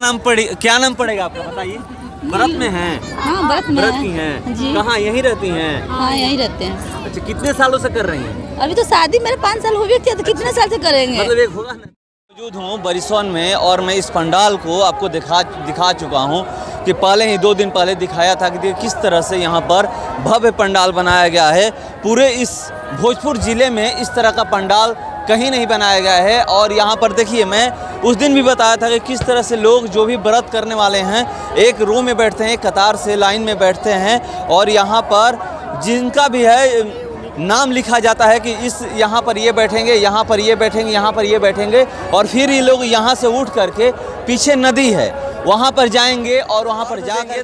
क्या नाम पड़ेगा आपका, बताइए। व्रत में हैं? हाँ, व्रत में व्रत की हैं जी। कहाँ, यहीं रहती हैं? हाँ, यहीं रहते हैं। अच्छा, कितने सालों से कर रही हैं? अभी तो शादी मेरे 5 साल हुए थे, तो कितने साल से करेंगे? मतलब एक होगा ना। मौजूद हूँ बरिसौन में और मैं इस पंडाल को आपको दिखा चुका हूँ कि पहले ही 2 दिन पहले दिखाया था कि किस तरह से यहाँ पर भव्य पंडाल बनाया गया है। पूरे इस भोजपुर ज़िले में इस तरह का पंडाल कहीं नहीं बनाया गया है। और यहाँ पर देखिए, मैं उस दिन भी बताया था कि किस तरह से लोग जो भी व्रत करने वाले हैं एक रो में बैठते हैं, कतार से लाइन में बैठते हैं और यहाँ पर जिनका भी है नाम लिखा जाता है कि इस यहाँ पर ये बैठेंगे, यहाँ पर ये बैठेंगे, यहाँ पर ये बैठेंगे और फिर ये लोग यहाँ से उठ करके पीछे नदी है वहाँ पर जाएंगे और वहाँ पर जाके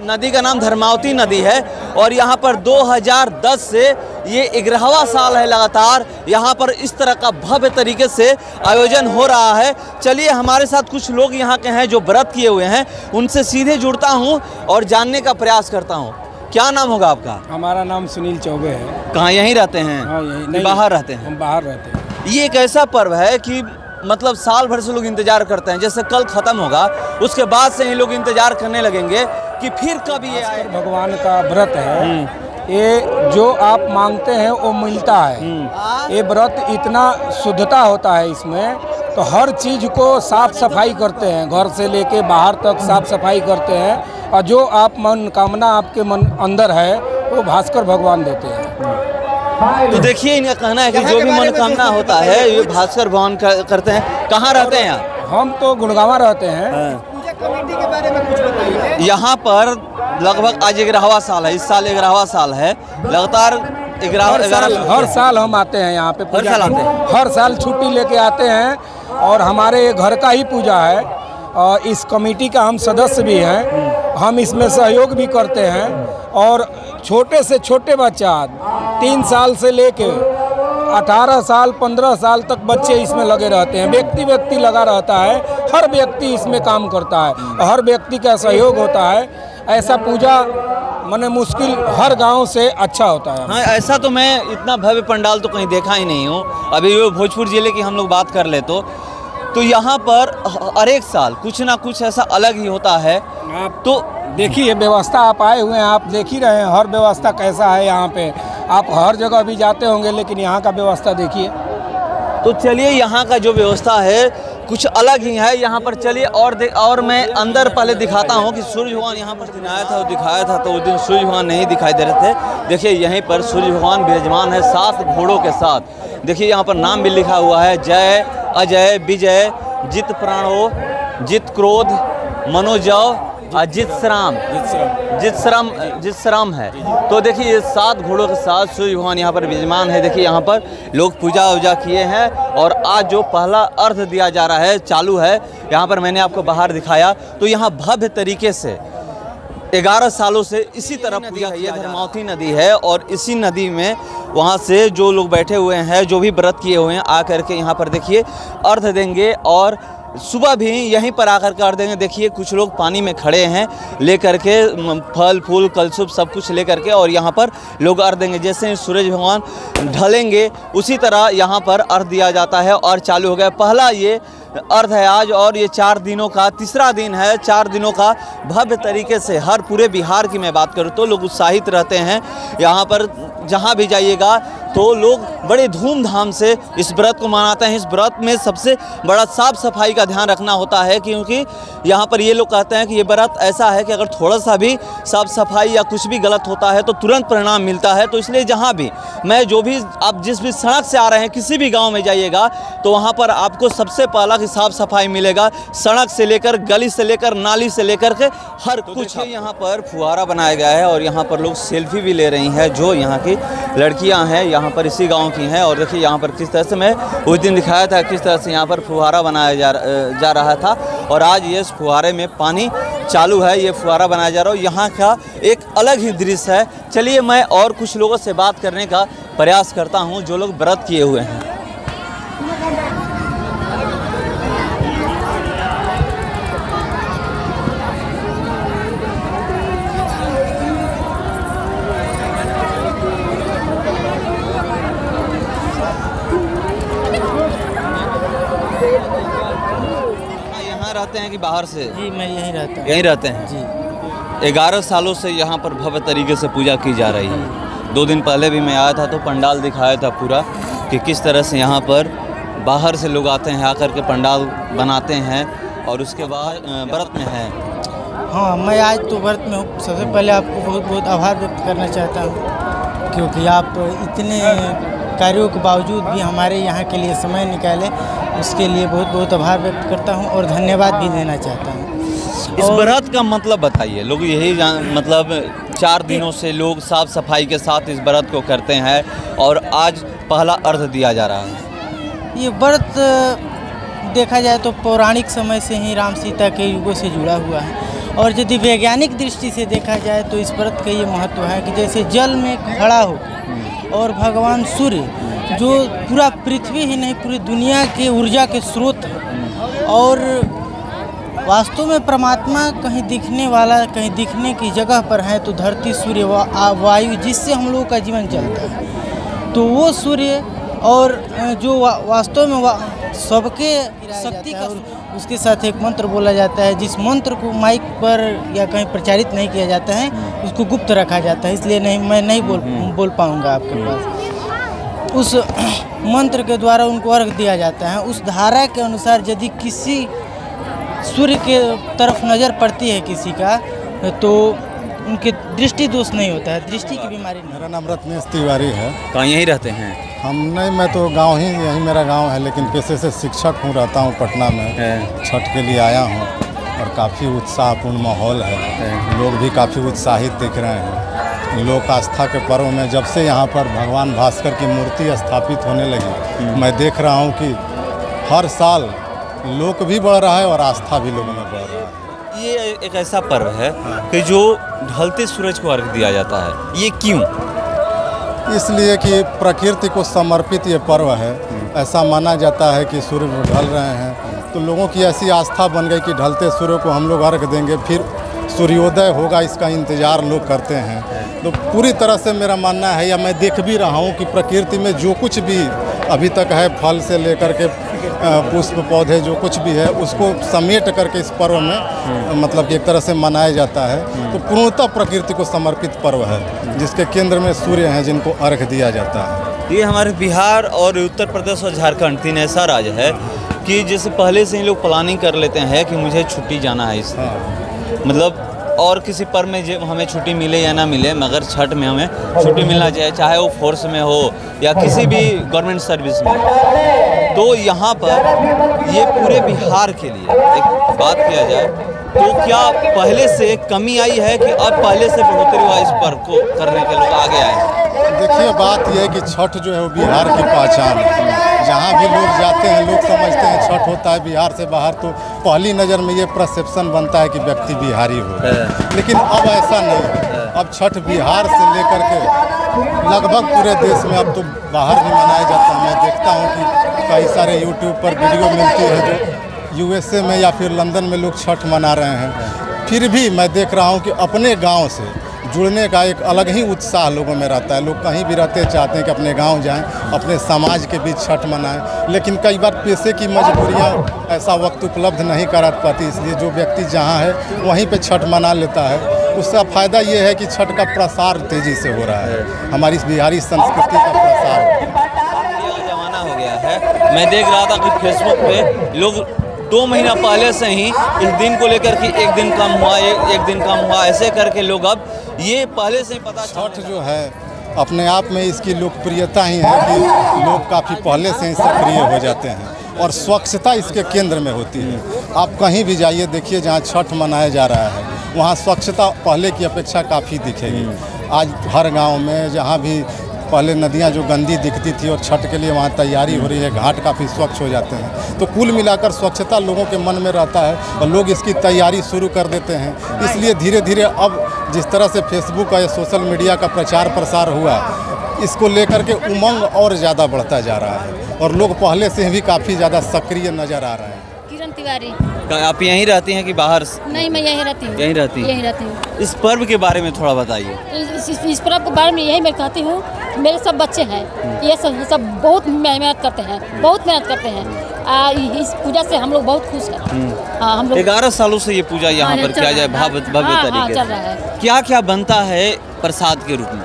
नदी का नाम धर्मावती नदी है। और यहाँ पर 2010 से ये 11वां साल है लगातार यहाँ पर इस तरह का भव्य तरीके से आयोजन हो रहा है। चलिए, हमारे साथ कुछ लोग यहाँ के हैं जो व्रत किए हुए हैं, उनसे सीधे जुड़ता हूँ और जानने का प्रयास करता हूँ। क्या नाम होगा आपका? हमारा नाम सुनील चौबे है। कहाँ, यहीं रहते हैं? हाँ, यहीं। नहीं, बाहर रहते हैं? हम बाहर रहते हैं। ये एक ऐसा पर्व है कि मतलब साल भर से लोग इंतजार करते हैं। जैसे कल खत्म होगा उसके बाद से ही लोग इंतजार करने लगेंगे कि फिर कब ये आए। भगवान का व्रत है, ये जो आप मांगते हैं वो मिलता है। ये व्रत इतना शुद्धता होता है इसमें, तो हर चीज़ को साफ सफाई करते हैं, घर से लेके बाहर तक साफ सफाई करते हैं और जो आप मनोकामना आपके मन अंदर है वो भास्कर भगवान देते हैं। तो देखिए, इनका कहना है कि जो भी मनोकामना होता है ये भास्कर भगवान करते हैं। कहाँ रहते हैं आप? हम तो गुड़गांवा रहते हैं। पूजा कमेटी के बारे में कुछ बताइए। यहाँ पर लगभग आज 11वां साल है, इस साल 11वां साल है लगातार। 11 हर साल हम आते हैं यहाँ पे। हर साल आते हैं? हर साल छुट्टी लेके आते हैं और हमारे घर का ही पूजा है और इस कमेटी का हम सदस्य भी हैं। हम इसमें सहयोग भी करते हैं और छोटे से छोटे बच्चा 3 साल से लेके 18 साल 15 साल तक बच्चे इसमें लगे रहते हैं। व्यक्ति लगा रहता है, हर व्यक्ति इसमें काम करता है, हर व्यक्ति का सहयोग होता है। ऐसा पूजा माने मुश्किल हर गांव से अच्छा होता है। हाँ, ऐसा तो मैं इतना भव्य पंडाल तो कहीं देखा ही नहीं हूँ। अभी वो भोजपुर ज़िले की हम लोग बात कर ले तो यहाँ पर हर एक साल कुछ ना कुछ ऐसा अलग ही होता है। आप तो देखिए, व्यवस्था आप आए हुए हैं, आप देख ही रहे हैं हर व्यवस्था कैसा है यहाँ पे। आप हर जगह भी जाते होंगे लेकिन यहाँ का व्यवस्था देखिए। तो चलिए, यहाँ का जो व्यवस्था है कुछ अलग ही है। यहाँ पर चलिए और मैं अंदर पहले दिखाता हूँ कि सूर्य भगवान यहाँ पर दिखाया था, दिखाया था तो उस दिन सूर्य भगवान नहीं दिखाई दे रहे थे। देखिए, यहीं पर सूर्य भगवान विराजमान है 7 घोड़ों के साथ। देखिए, यहाँ पर नाम भी लिखा हुआ है, जय अजय विजय जित प्राणो जित क्रोध मनोजव जित श्रम है। तो देखिए, ये 7 घोड़ों के साथ सूर्य भगवान यहाँ पर विराजमान है। देखिए, यहाँ पर लोग पूजा वूजा किए हैं और आज जो पहला अर्घ दिया जा रहा है चालू है। यहाँ पर मैंने आपको बाहर दिखाया तो यहाँ भव्य तरीके से 11 सालों से इसी तरह पूजा किया। ये धर्मावती नदी है और इसी नदी में वहाँ से जो लोग बैठे हुए हैं, जो भी व्रत किए हुए हैं, आकर के यहाँ पर देखिए अर्घ देंगे और सुबह भी यहीं पर आकर के अर्घ देंगे। देखिए, कुछ लोग पानी में खड़े हैं लेकर के फल फूल कलशुभ सब कुछ लेकर के और यहाँ पर लोग अर्घ देंगे। जैसे ही सूरज भगवान ढलेंगे उसी तरह यहाँ पर अर्घ दिया जाता है और चालू हो गया। पहला ये अर्घ है आज और ये 4 दिनों का तीसरा दिन है। 4 दिनों का भव्य तरीके से हर पूरे बिहार की मैं बात करूँ तो लोग उत्साहित रहते हैं। यहाँ पर जहाँ भी जाइएगा तो लोग बड़े धूमधाम से इस व्रत को मनाते हैं। इस व्रत में सबसे बड़ा साफ सफाई का ध्यान रखना होता है, क्योंकि यहाँ पर ये लोग कहते हैं कि ये व्रत ऐसा है कि अगर थोड़ा सा भी साफ सफाई या कुछ भी गलत होता है तो तुरंत परिणाम मिलता है। तो इसलिए जहाँ भी आप जिस भी सड़क से आ रहे हैं, किसी भी गाँव में जाइएगा तो वहाँ पर आपको सबसे पहला कि साफ सफाई मिलेगा। सड़क से लेकर गली से लेकर नाली से लेकर के हर कुछ। यहाँ पर फुहारा बनाया गया है और यहाँ पर लोग सेल्फी भी ले रही हैं, जो यहाँ की लड़कियाँ हैं, यहाँ पर इसी गांव की हैं। और देखिए, यहाँ पर किस तरह से मैं उस दिन दिखाया था किस तरह से यहाँ पर फुहारा बनाया जा रहा था और आज ये इस फुहारे में पानी चालू है, ये फुहारा बनाया जा रहा है। यहाँ का एक अलग ही दृश्य है। चलिए, मैं और कुछ लोगों से बात करने का प्रयास करता हूँ जो लोग व्रत किए हुए हैं। रहते हैं कि बाहर से? जी मैं यहीं रहता हूँ। यहीं रहते हैं जी 11 सालों से यहाँ पर भव्य तरीके से पूजा की जा रही है। 2 दिन पहले भी मैं आया था तो पंडाल दिखाया था पूरा कि किस तरह से यहाँ पर बाहर से लोग आते हैं, आकर के पंडाल बनाते हैं और उसके बाद व्रत में हैं। हाँ, मैं आज तो व्रत में हूँ। सबसे पहले आपको बहुत बहुत आभार व्यक्त करना चाहता हूँ, क्योंकि आप इतने कार्यों के बावजूद भी हमारे यहाँ के लिए समय निकाले, उसके लिए बहुत बहुत आभार व्यक्त करता हूँ और धन्यवाद भी देना चाहता हूँ। इस व्रत का मतलब बताइए। लोग यही मतलब 4 दिनों से लोग साफ सफाई के साथ इस व्रत को करते हैं और आज पहला अर्घ दिया जा रहा है। ये व्रत देखा जाए तो पौराणिक समय से ही राम सीता के युगों से जुड़ा हुआ है, और यदि वैज्ञानिक दृष्टि से देखा जाए तो इस व्रत का ये महत्व है कि जैसे जल में खड़ा हो और भगवान सूर्य जो पूरा पृथ्वी ही नहीं पूरी दुनिया के ऊर्जा के स्रोत हैं, और वास्तव में परमात्मा कहीं दिखने वाला कहीं दिखने की जगह पर है तो धरती सूर्य वायु जिससे हम लोगों का जीवन चलता है, तो वो सूर्य और जो वास्तव में सबके शक्ति का, उसके साथ एक मंत्र बोला जाता है जिस मंत्र को माइक पर या कहीं प्रचारित नहीं किया जाता है, उसको गुप्त रखा जाता है, इसलिए मैं नहीं बोल पाऊँगा आपके पास। उस मंत्र के द्वारा उनको अर्घ दिया जाता है। उस धारा के अनुसार यदि किसी सूर्य के तरफ नज़र पड़ती है किसी का तो उनके दृष्टि दोष नहीं होता है, दृष्टि की बीमारी नहीं। मेरा नाम रत्नेश तिवारी है। कहाँ यहीं रहते हैं? हम नहीं, मैं तो गांव ही यही मेरा गांव है, लेकिन पेशे से शिक्षक हूँ, रहता हूँ पटना में। छठ के लिए आया हूँ और काफ़ी उत्साहपूर्ण माहौल है। लोग भी काफ़ी उत्साहित दिख रहे हैं। लोक आस्था के पर्व में जब से यहाँ पर भगवान भास्कर की मूर्ति स्थापित होने लगी, मैं देख रहा हूँ कि हर साल लोक भी बढ़ रहा है और आस्था भी लोगों में बढ़ रहा है। ये एक ऐसा पर्व है कि जो ढलते सूरज को अर्घ दिया जाता है, ये क्यों? इसलिए कि प्रकृति को समर्पित ये पर्व है। ऐसा माना जाता है कि सूर्य ढल रहे हैं तो लोगों की ऐसी आस्था बन गई कि ढलते सूर्य को हम लोग अर्घ देंगे, फिर सूर्योदय होगा, इसका इंतज़ार लोग करते हैं। तो पूरी तरह से मेरा मानना है, या मैं देख भी रहा हूँ कि प्रकृति में जो कुछ भी अभी तक है, फल से लेकर के पुष्प पौधे जो कुछ भी है, उसको समेट करके इस पर्व में मतलब कि एक तरह से मनाया जाता है। तो पूर्णतः प्रकृति को समर्पित पर्व है, जिसके केंद्र में सूर्य हैं जिनको अर्घ दिया जाता है। ये हमारे बिहार और उत्तर प्रदेश और झारखंड 3 ऐसा राज्य है कि जैसे पहले से ही लोग प्लानिंग कर लेते हैं कि मुझे छुट्टी जाना है इस मतलब, और किसी पर्व में जब हमें छुट्टी मिले या ना मिले, मगर छठ में हमें छुट्टी मिलना चाहिए, चाहे वो फोर्स में हो या किसी भी गवर्नमेंट सर्विस में। तो यहाँ पर ये पूरे बिहार के लिए एक बात किया जाए तो क्या पहले से कमी आई है कि अब पहले से बढ़ोतरी हुआ इस पर्व को करने के लोग आगे आए हैं? देखिए, बात यह है कि छठ जो है वो बिहार की पहचान है। जहाँ भी लोग जाते हैं लोग समझते हैं छठ होता है बिहार से बाहर, तो पहली नज़र में ये परसेप्शन बनता है कि व्यक्ति बिहारी हो, लेकिन अब ऐसा नहीं है। अब छठ बिहार से लेकर के लगभग पूरे देश में अब तो बाहर भी मनाया जाता है। मैं देखता हूँ कि कई सारे यूट्यूब पर वीडियो मिलती है जो USA में या फिर लंदन में लोग छठ मना रहे हैं। फिर भी मैं देख रहा हूँ कि अपने गांव से जुड़ने का एक अलग ही उत्साह लोगों में रहता है। लोग कहीं भी रहते चाहते हैं कि अपने गांव जाएं, अपने समाज के बीच छठ मनाएं, लेकिन कई बार पैसे की मजबूरियां ऐसा वक्त उपलब्ध नहीं करा पाती, इसलिए जो व्यक्ति जहां है वहीं पे छठ मना लेता है। उसका फ़ायदा ये है कि छठ का प्रसार तेज़ी से हो रहा है, हमारी इस बिहारी संस्कृति का प्रसार जमाना हो गया है। मैं देख रहा था कि फेसबुक पे लोग 2 महीना पहले से ही इस दिन को लेकर कि एक दिन कम हुआ, एक दिन कम हुआ, ऐसे करके लोग अब ये पहले से ही पता। छठ जो है अपने आप में इसकी लोकप्रियता ही है कि लोग काफ़ी पहले से ही सक्रिय हो जाते हैं और स्वच्छता इसके केंद्र में होती है। आप कहीं भी जाइए, देखिए जहाँ छठ मनाया जा रहा है वहाँ स्वच्छता पहले की अपेक्षा काफ़ी दिखेगी। आज हर गांव में जहाँ भी पहले नदियाँ जो गंदी दिखती थी और छठ के लिए वहाँ तैयारी हो रही है, घाट काफ़ी स्वच्छ हो जाते हैं। तो कुल मिलाकर स्वच्छता लोगों के मन में रहता है और लोग इसकी तैयारी शुरू कर देते हैं। इसलिए धीरे धीरे अब जिस तरह से फेसबुक या सोशल मीडिया का प्रचार प्रसार हुआ, इसको लेकर के उमंग और ज़्यादा बढ़ता जा रहा है और लोग पहले से भी काफ़ी ज़्यादा सक्रिय नज़र आ रहे हैं। किरण तिवारी। आप यहीं रहती हैं कि बाहर? नहीं, मैं यहीं रहती हूँ। यहीं रहती हैं? यहीं रहती हूँ। इस पर्व के बारे में थोड़ा बताइए। इस पर्व के बारे में यही मैं कहती हूँ, मेरे सब बच्चे हैं, ये सब बहुत मेहनत करते हैं, बहुत मेहनत करते हैं। इस पूजा से हम लोग बहुत खुश हैं। हाँ, हम लोग 11 सालों से ये पूजा यहाँ पर चल किया जाए रहा है। भव्य हाँ, तरीके चल रहा है। से। क्या क्या बनता है प्रसाद के रूप में?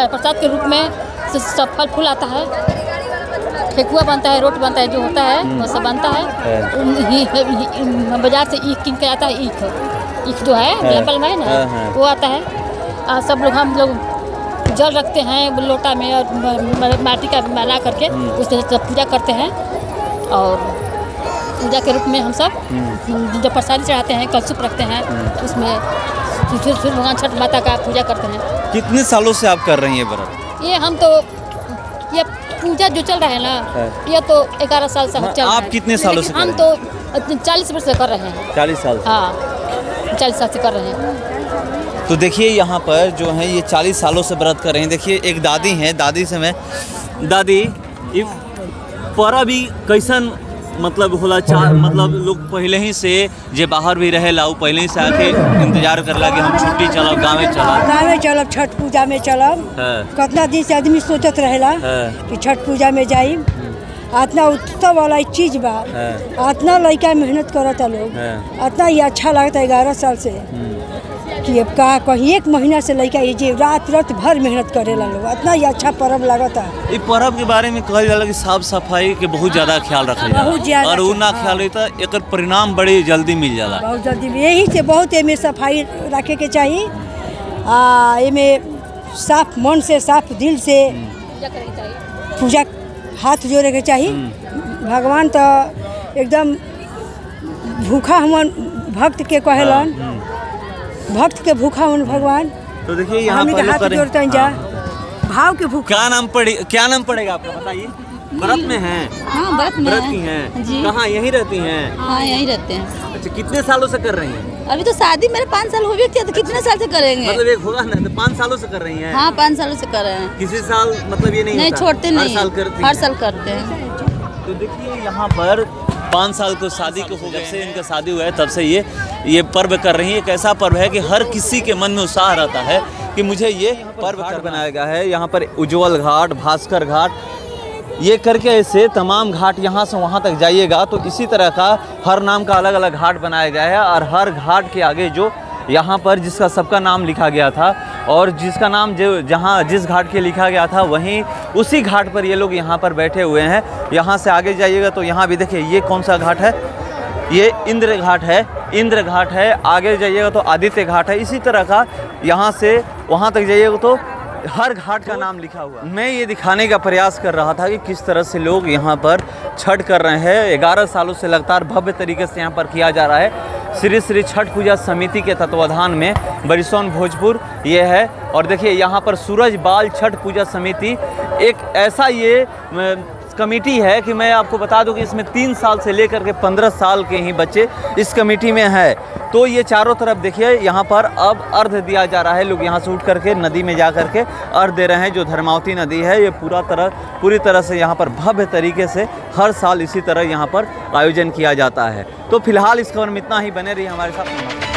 प्रसाद के रूप में सब फल फूल आता है, ठेकुआ बनता है, रोटी बनता है, जो होता है वो सब बनता है। बाजार से ईख किन के आता है, ईख जो है लेबल में ना वो आता है। सब लोग हम लोग जल रखते हैं लोटा में और माटी का बना करके उससे सब पूजा करते हैं। और पूजा के रूप में हम सब जो प्रसादी चढ़ाते हैं, कलशुप रखते हैं, उसमें सूर्य भगवान छठ माता का पूजा करते हैं। कितने सालों से आप कर रही हैं व्रत? ये हम तो ये पूजा जो चल रहा है ना, ये तो 11 साल से हम चल रहा है। आप कितने सालों से कर हम तो 40 वर्ष से कर रहे हैं। 40 साल से? हाँ, 40 साल से कर रहे हैं। तो देखिए यहाँ पर जो है ये 40 सालों से व्रत कर रहे हैं। देखिए एक दादी हैं, दादी से मैं, दादी ये पर्व भी कैसन मतलब होला मतलब लोग पहले ही से जे बाहर भी रहे ला पहले ही से आके इंतजार करला कि हम छुट्टी चलब गाँव चलब छठ पूजा में चलब। कितना दिन से आदमी सोचत रहेला कि छठ पूजा में जाई। इतना उत्सव वाला चीज बा, इतना लड़का मेहनत करता लोग, इतना ही अच्छा लगता है 11 साल से कि अब का कहीं 1 महीना से लड़का ये जे रात भर मेहनत करेला लोग, इतना ही अच्छा पर्व लगता है। इस पर्व के बारे में कहल जाला कि साफ सफाई के बहुत ज़्यादा ख्याल रखल जाला और उ ना ख्याल रही तो एकर परिणाम बड़ी जल्दी मिल जाला। बहुत जल्दी यही से बहुत एमे सफाई रखे के चाहिए। एमे साफ मन से साफ दिल से पूजा हाथ जोड़े के चाहिए। भगवान तो एकदम भूखा हमन भक्त के कहेलन, भक्त के भूखा मन भगवान। तो देखिए यहाँ पर हाथ जोड़ते हैं जा भाव के भूखा। क्या नाम पड़ेगा आपका बताइए? व्रत में हैं? हाँ, व्रत में व्रत की हैं जी। कहाँ यहीं रहती हैं? हाँ, यहीं रहते हैं। अच्छा, कितने सालों से कर रही हैं? अभी तो शादी मेरे 5 साल हो गए थे, तो कितने साल से करेंगे? मतलब एक होगा ना, तो 5 सालों से कर रही हैं? हाँ, 5 सालों से कर रहे हैं। किसी साल मतलब ये नहीं होता? छोड़ते नहीं, हर साल करती हर हैं? साल करते हैं। तो देखिए यहाँ पर 5 साल को शादी को हो गए, जब से इनका शादी हुआ है तब से ये पर्व कर रही है। एक ऐसा पर्व है कि हर किसी के मन में उत्साह रहता है कि मुझे ये पर्व कर बनाया गया है। यहाँ पर उज्जवल घाट, भास्कर घाट, ये करके ऐसे तमाम घाट यहाँ से वहाँ तक जाइएगा तो इसी तरह का हर नाम का अलग अलग घाट बनाया गया है। और हर घाट के आगे जो यहाँ पर जिसका सबका नाम लिखा गया था और जिसका नाम जो जहाँ जिस घाट के लिखा गया था वहीं उसी घाट पर ये लोग यहाँ पर बैठे हुए हैं। यहाँ से आगे जाइएगा तो यहाँ भी देखिए ये कौन सा घाट है, ये इंद्र घाट है, इंद्र घाट है। आगे जाइएगा तो आदित्य घाट है। इसी तरह का यहाँ से वहाँ तक जाइएगा तो हर घाट का नाम लिखा हुआ। मैं ये दिखाने का प्रयास कर रहा था कि किस तरह से लोग यहाँ पर छठ कर रहे हैं। 11 सालों से लगातार भव्य तरीके से यहाँ पर किया जा रहा है। श्री श्री छठ पूजा समिति के तत्वाधान में बरिसौन भोजपुर ये है। और देखिए यहाँ पर सूरज बाल छठ पूजा समिति एक ऐसा ये कमेटी है कि मैं आपको बता दूं कि इसमें 3 साल से लेकर के 15 साल के ही बच्चे इस कमेटी में है। तो ये चारों तरफ देखिए यहाँ पर अब अर्घ दिया जा रहा है। लोग यहाँ से उठ करके नदी में जा करके अर्घ दे रहे हैं। जो धर्मावती नदी है ये पूरी तरह से यहाँ पर भव्य तरीके से हर साल इसी तरह यहाँ पर आयोजन किया जाता है। तो फिलहाल इस खबर में इतना ही, बने रहिए हमारे साथ।